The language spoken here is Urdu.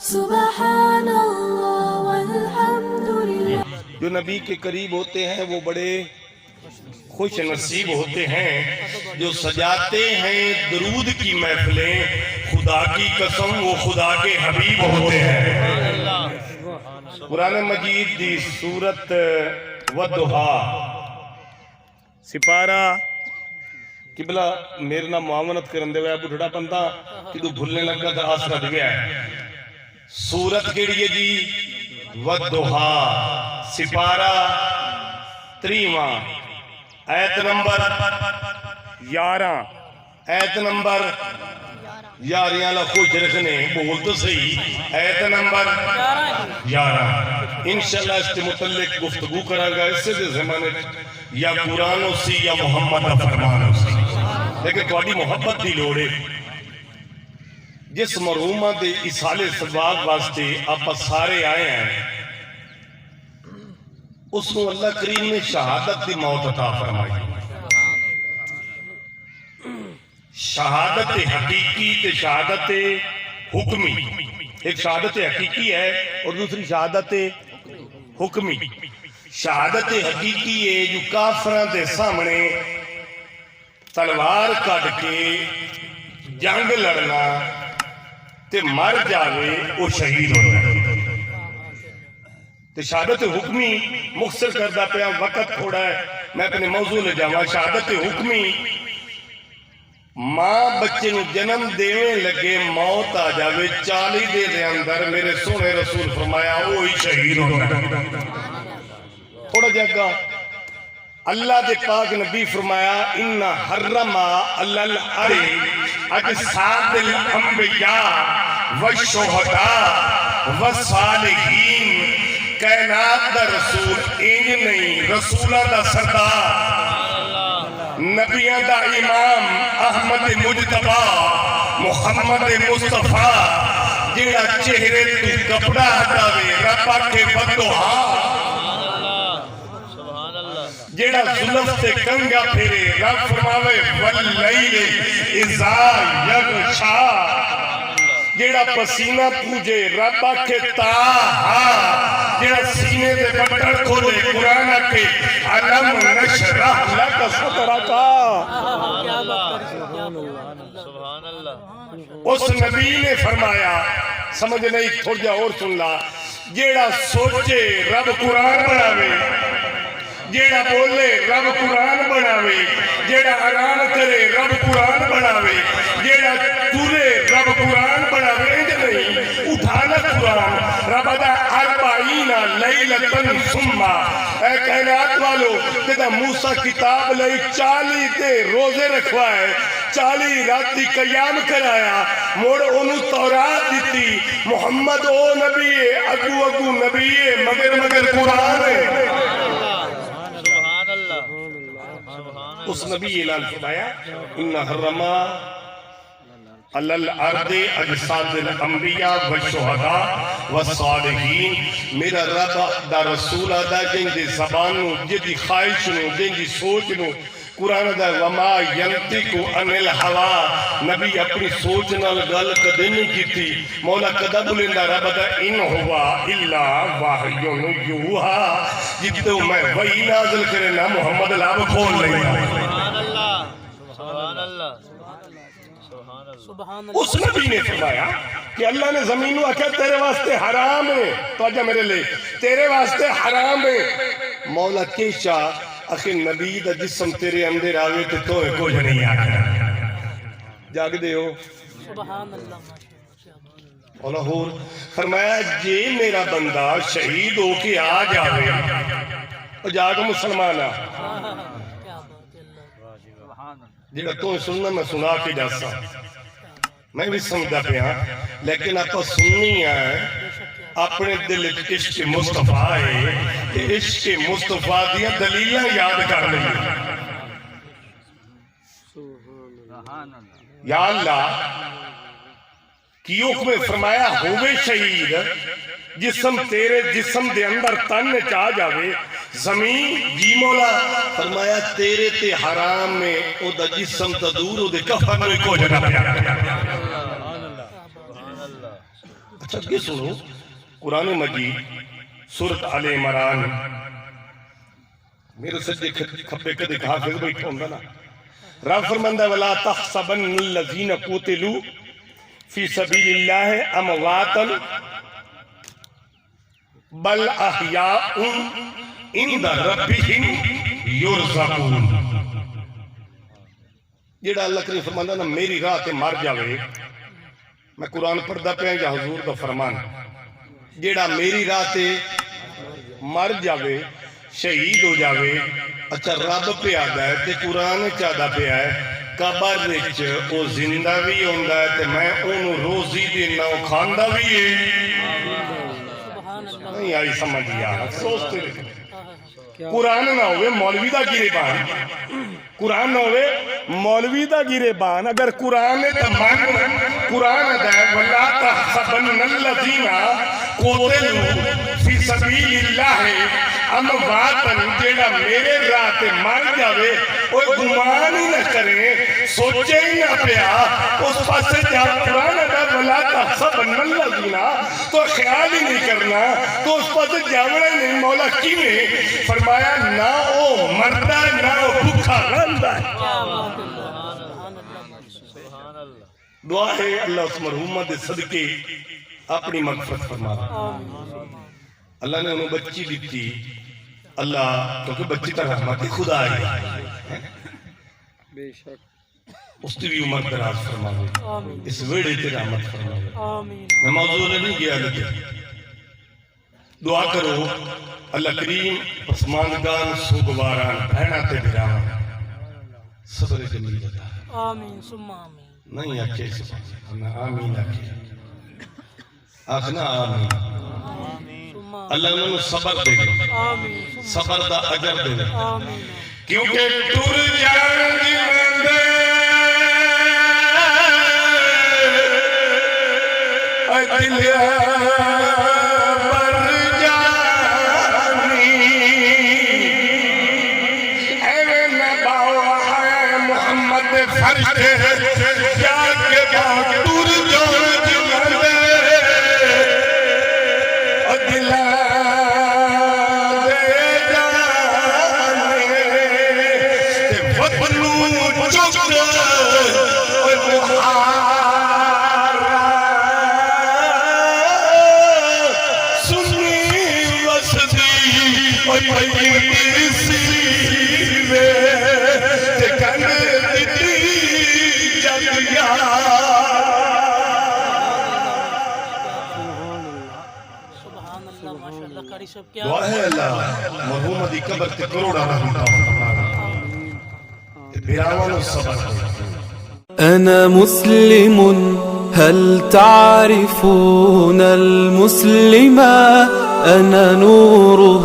سبحان اللہ والحمدللہ۔ جو نبی کے قریب ہوتے ہیں وہ بڑے خوش نصیب ہوتے ہیں، جو سجاتے ہیں درود کی محفلیں، خدا کی قسم وہ خدا کے حبیب ہوتے ہیں۔ قرآن مجید دی سورت والضحیٰ سپارہ قبلہ میرے نام معاونت کرن دے ہوئے بڑھڑا بندہ کدو بھولنے لگا تھا آسرا دے گیا ہے۔ سورت کیڑی ہے جی؟ والضحیٰ سپارہ 3 آیت نمبر 11 آیت نمبر 11 اللہ خوش رکھنے بول تو صحیح آیت نمبر 11 انشاءاللہ اس کے متعلق گفتگو کرا گا اس سے زمانے یا قرآن ہو سی یا محمد فرمان ہو سی، لیکن تو آڈی محبت دی لوڑے جس مرحومہ دے اسال ثواب واسطے آپ سارے آئے ہیں، اس کو اللہ کریم نے شہادت دی موت عطا فرمائی۔ شہادت حقیقی تے شہادت حکمی، ایک شہادت حقیقی ہے اور دوسری شہادت حکمی۔ شہادت حقیقی ہے جو کافران دے سامنے تلوار کٹ کے جنگ لڑنا تے مر جاوے وہ شہید ہوتا ہے۔ تے شہادت حکمی مختصر کردہ پہ وقت تھوڑا ہے، میں اپنے موضوع لے جاؤں۔ شہادت حکمی ماں بچے نو جنم دیویں لگے موت آ جاوے 40 دے دے اندر میرے سونے رسول فرمایا وہی شہید ہوتا ہے۔ تھوڑا جگہ اللہ دے پاک نبی فرمایا اِنَّ حَرَّمَ عَلَى الْأَرِضِ أَجْسَادِ الْأَنْبِيَاءِ وَالشُّهَدَاءِ وَالصَّالِحِينَ۔ کائنات دا رسول انج نہیں، رسولہ دا سردار، نبیان دا امام احمد مجتبہ محمد مصطفیٰ، جیڑا چہرے تو کپڑا ہٹاوے ربا کے والضحیٰ، جیڑا ظلف سے کنگا پھیرے رب فرماوے واللیل اذا یغشا، جیڑا پسینہ پوجے رب کے تاہا، جیڑا سینے دے بٹر کھولے قرآن کے علم نشرح لک صدرکا۔ اس نبی نے فرمایا سمجھ نہیں تھوڑ جا اور سن لا، جیڑا سوچے رب قرآن بناوے، جیڑا بولے رب قرآن بناوے، جیڑا اعلان کرے رب قرآن بناوے، جیڑا تولے رب قرآن بناوے، نہیں اٹھانا قرآن رب دا 40 لیلتن سمہ۔ اے کائنات والو تیدا موسیٰ کتاب لئی 40 دے روزے رکھوائے، 40 راتی قیام کرایا، موڑ انہوں تورات دیتی، محمد او نبی ہے، اگو اگو نبی ہے، مگر مگر قرآن ہے۔ اس نبی اعلان فرمایا اِنَّ حَرَّمَ عَلَى الْأَرْضِ أَجْسَادِ الْأَنْبِيَاءِ وَالشُّهَدَاءِ وَالصَّالِحِينَ۔ میرا رب دا رسول دا جن دی زبان نو، جن دی خواہش نو، جن دی سوچ نو، قرآن دا وَمَا يَنْتِقُ عَنِ الْهَوَىٰ، نبی اپنی سوچ نال گل کدے نہیں کیتی، مولا کدا بلندہ رب دا اِنْ هُوَ إِلَّا وَحْيٌ يُوحَىٰ، جتوں میں وحی نازل کرے نا محمد لاب کھول لئی۔ اس نبی نے فرمایا کہ اللہ نے زمین کو آکھا تیرے واسطے حرام ہے، توجہ میرے لئے تیرے واسطے حرام ہے۔ مولا کیشا اخی نبی دا جسم تیرے اندر آوے تو توے کچھ نہیں آگا، جاگ دے ہو سبحان اللہ۔ اللہ فرمایا جے میرا بندہ شہید ہو کے آ جاوے اور جاگ مسلمانہ، جیڑا تو سننا میں سنا کے جاسا، میں بھی سمجھا پہ ہاں، لیکن آپ سننی ہے اپنے دل عشق مصطفیٰ ہے، عشق مصطفیٰ دیا دلیلہ یاد کر لیں۔ یا اللہ کی حکم فرمایا ہوئے شہید جسم تیرے جسم دے اندر تن چاہ جاوے زمین جی مولا فرمایا تیرے تے حرام میں او دا جسم تا دور او دے کفن میں کو جگہ پیا۔ اچھا یہ سنو قرآن مجید سورۃ آل عمران میرے سجدے کھپے کدے حافظ بیٹھا ہوں نا رب فرماندا ولا تحسبن الذین قتلوا فی سبیل اللہ امواتا بل احیاء عند ربہم یرزقون. جیڑا اللہ کریم فرماندا نا میری راہ تے مر جاوے، میں قرآن پڑھدا پیا یا حضور دا فرمان، جیڑا میری راہ تے مر جاوے شہید ہو جاوے، اچھا رب پہ آدھا ہے تے قرآن چاہدہ پہ ہے قبر وچ او زندہ بھی ہوندا ہے تے میں انہوں روزی دینا او کھاندا بھی ہے. نہیں آئی سمجھ یار سوچتے رہے. قرآن نہ ہوئے مولوی دا گریبان، قرآن نہ ہوئے مولوی دا گریبان. اگر قرآن تمام قرآن دا ہے وَلَا تَحْسَبَنَّ الَّذِينَ قُتِلُوا فِي سَبِيلِ اللَّهِ امواتن جیڑا میرے راہ تے مر جاوے وہ گمان ہی نہ کریں سوچے ہی نہ پیا اس پاسے جا قرآن دا وَلَا تَحْسَبَنَّ الَّذِينَ تو خیال ہی نہیں کرنا تو اس پاسے جاوڑا ہی نہیں. مولا کی نے فرمایا نہ او مردہ نہ او بھوکا رہندا ہے. دعا ہے اللہ اس مرحومہ دے صدقے اپنی مغفرت فرما. اللہ نے انہوں بچی دیتی اللہ کیونکہ بچی تا رحمت خدا ہے بے شک اس کی بھی عمر دراز فرما اس ویڑے تے رحمت فرما. میں موضوع نہیں گیا لیکن دعا کرو اللہ کریم پسماندگان سوگواران بہنا تے بھران صبر جمیل عطا آمین ثم آمین. نہیں آکھے سبحان آمین آکھے آخنا آمین. اللہ انہوں صبر دے دے صبر دا اجر دے دے کیونکہ ٹر جان دی مندے دلیا پر جانی اے نباو ہے محمد فرشتے جا کے بعد ٹر جان دی مندے دلیا دعا ہے اللہ مرحوم دی قبر تے کروڑا رحمتہ بیراوان الصبر. أنا مسلم هل تعرفون المسلم أنا نورها